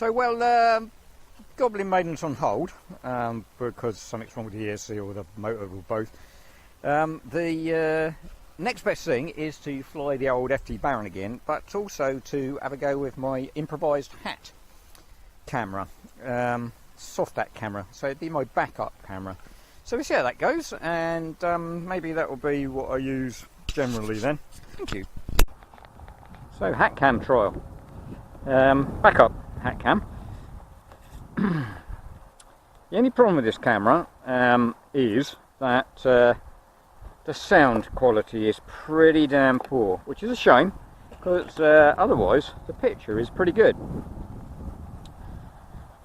So, Goblin Maiden's on hold because something's wrong with the ESC or the motor or both. The next best thing is to fly the old FT Baron again, but also to have a go with my improvised hat camera, soft hat camera. So it'd be my backup camera. So we'll see how that goes, and maybe that will be what I use generally then. Thank you. So hat cam trial, backup hat cam. The only problem with this camera is that the sound quality is pretty damn poor, which is a shame because otherwise the picture is pretty good.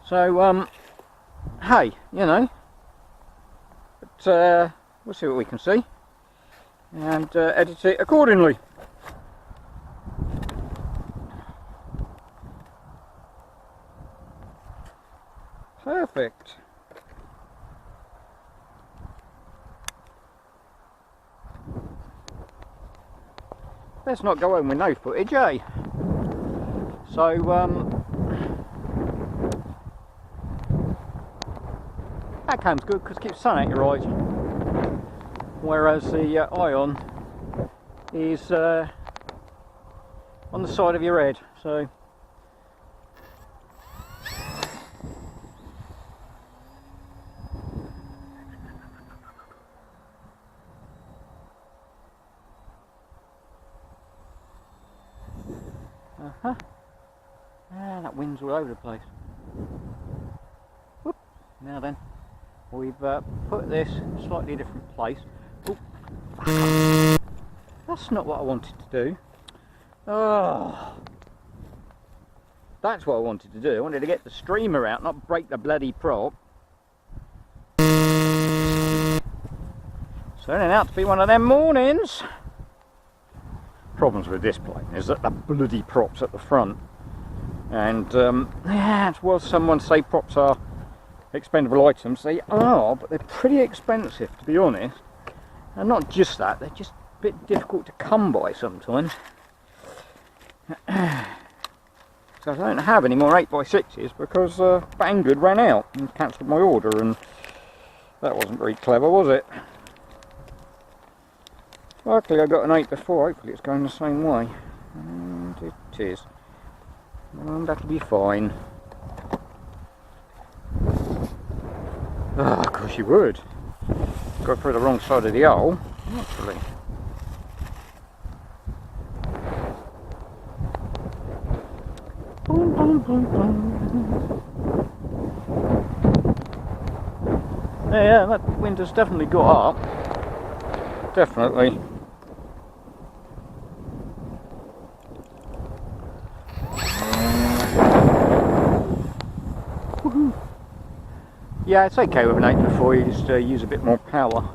So hey, you know, but we'll see what we can see and edit it accordingly. Perfect. Let's not go home with no footage, eh? So, that cam's good because it keeps sun out your eyes, whereas the Ion is on the side of your head. So. That wind's all over the place. Whoop. Now then, we've put this in a slightly different place. Oop. That's not what I wanted to do. Oh, that's what I wanted to do. I wanted to get the streamer out, not break the bloody prop. So turning out to be one of them mornings. Problems with this plane is that the bloody props at the front, and yeah, while someone say props are expendable items, they are, but they're pretty expensive, to be honest. And not just that, they're just a bit difficult to come by sometimes. So I don't have any more 8x6s because Banggood ran out and cancelled my order, and that wasn't very clever, was it? Luckily I got an 8 before, hopefully it's going the same way. And it is. And that'll be fine. Ah, of course you would. Go through the wrong side of the hole, naturally. Boom, boom, boom, boom. Yeah, that wind has definitely got up. Definitely. Yeah, it's okay with an 8 before, you just use a bit more power.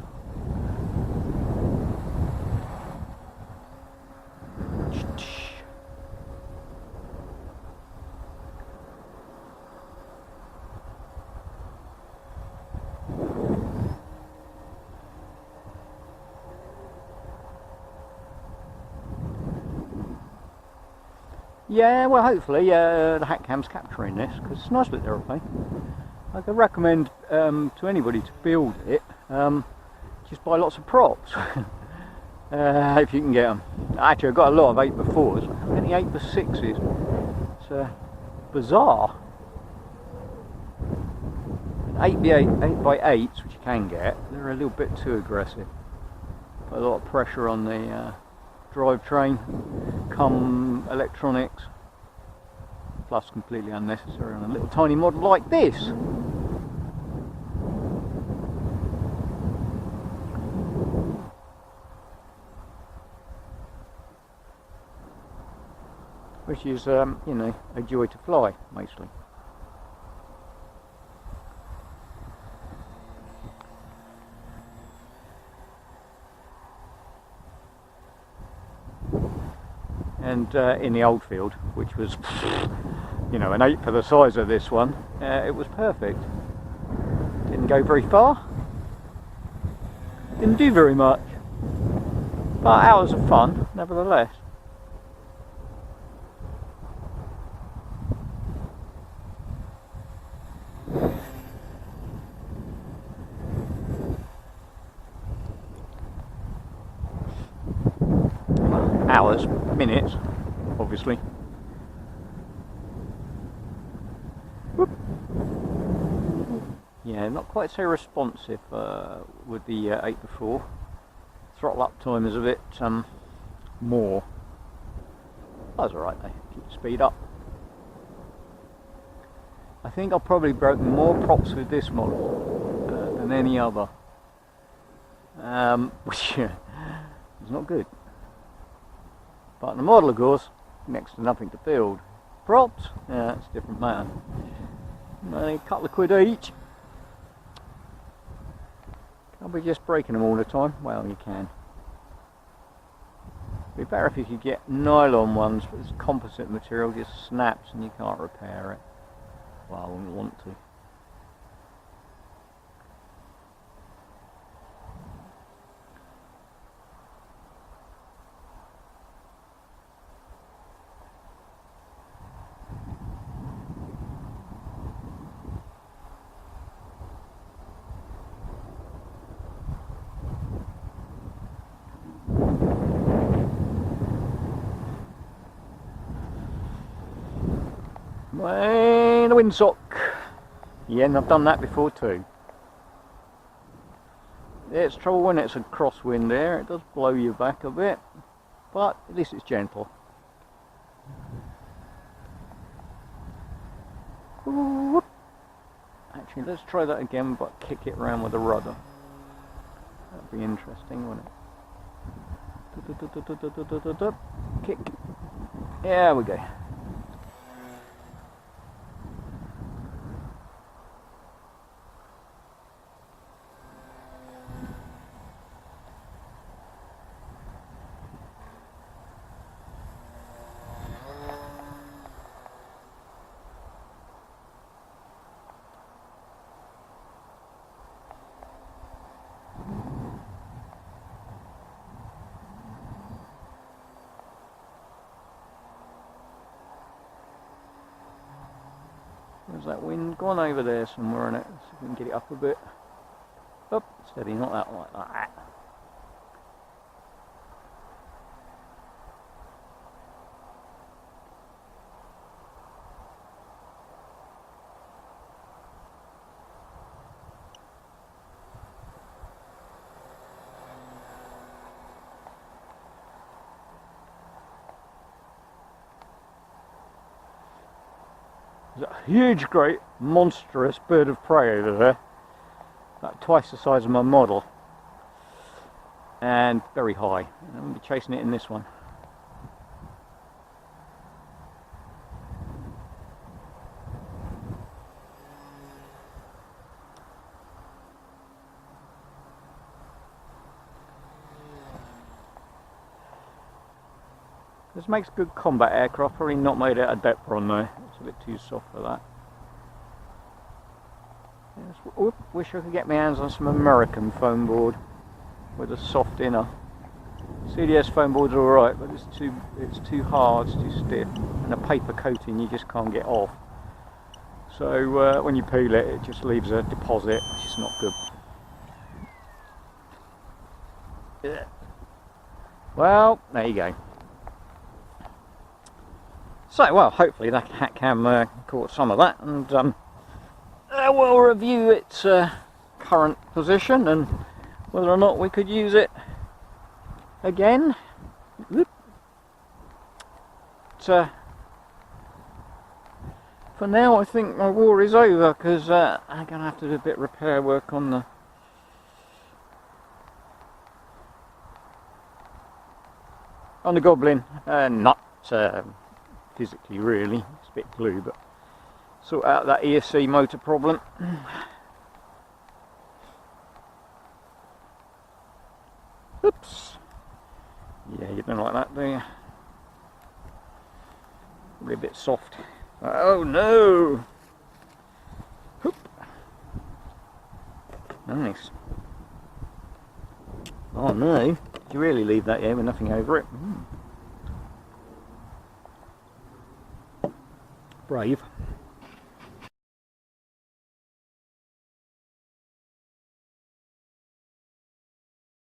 Yeah, well, hopefully the hat cam's capturing this because it's a nice little aeroplane. I could recommend to anybody to build it, just buy lots of props if you can get them. Actually, I've got a lot of 8x4s. I haven't got any 8x6s. It's bizarre. 8x8s, which you can get, they're a little bit too aggressive. Put a lot of pressure on the drivetrain, come electronics. Plus completely unnecessary on a little tiny model like this. Which is, you know, a joy to fly, mostly. And in the old field, which was, you know, an 8 for the size of this one, it was perfect. Didn't go very far, didn't do very much, but hours of fun nevertheless. hours, minutes, obviously. Whoop. Yeah, not quite so responsive with the 8x4. Throttle up time is a bit more. That's alright though, keep the speed up. I think I've probably broken more props with this model than any other, which is not good. But the model, of course, next to nothing to build. Props, yeah, that's a different matter. Only a couple of quid each. Can't be just breaking them all the time. Well, you can. It'd be better if you could get nylon ones, but this composite material just snaps and you can't repair it. Well, I wouldn't want to. Way the windsock. Yeah, and I've done that before too. Yeah, it's trouble when it's a crosswind there, it does blow you back a bit, but at least it's gentle. Whoop. Actually, let's try that again, but kick it around with a rudder. That'd be interesting, wouldn't it? Kick. There we go. Where's that wind gone over there somewhere in it? See if we can get it up a bit. Up, steady, not that like that. There's a huge, great, monstrous bird of prey over there, about twice the size of my model, and very high. I'm going to be chasing it in this one. This makes good combat aircraft, probably not made out of Depron though, it's a bit too soft for that. Yes, wish I could get my hands on some American foam board with a soft inner. CDS foam board's alright, but it's too hard, it's too stiff, and a paper coating you just can't get off. So when you peel it, it just leaves a deposit, which is not good. Yeah. Well, there you go. So, well, hopefully that hat cam caught some of that, and we'll review its current position and whether or not we could use it again. But, for now, I think my war is over, because I'm going to have to do a bit of repair work on the Goblin. Not physically really, it's a bit blue, but sort out that ESC motor problem. Oops. Yeah, you don't like that, do you? Probably a bit soft. Oh no! Hoop. Nice. Oh no, did you really leave that here with nothing over it? Brave.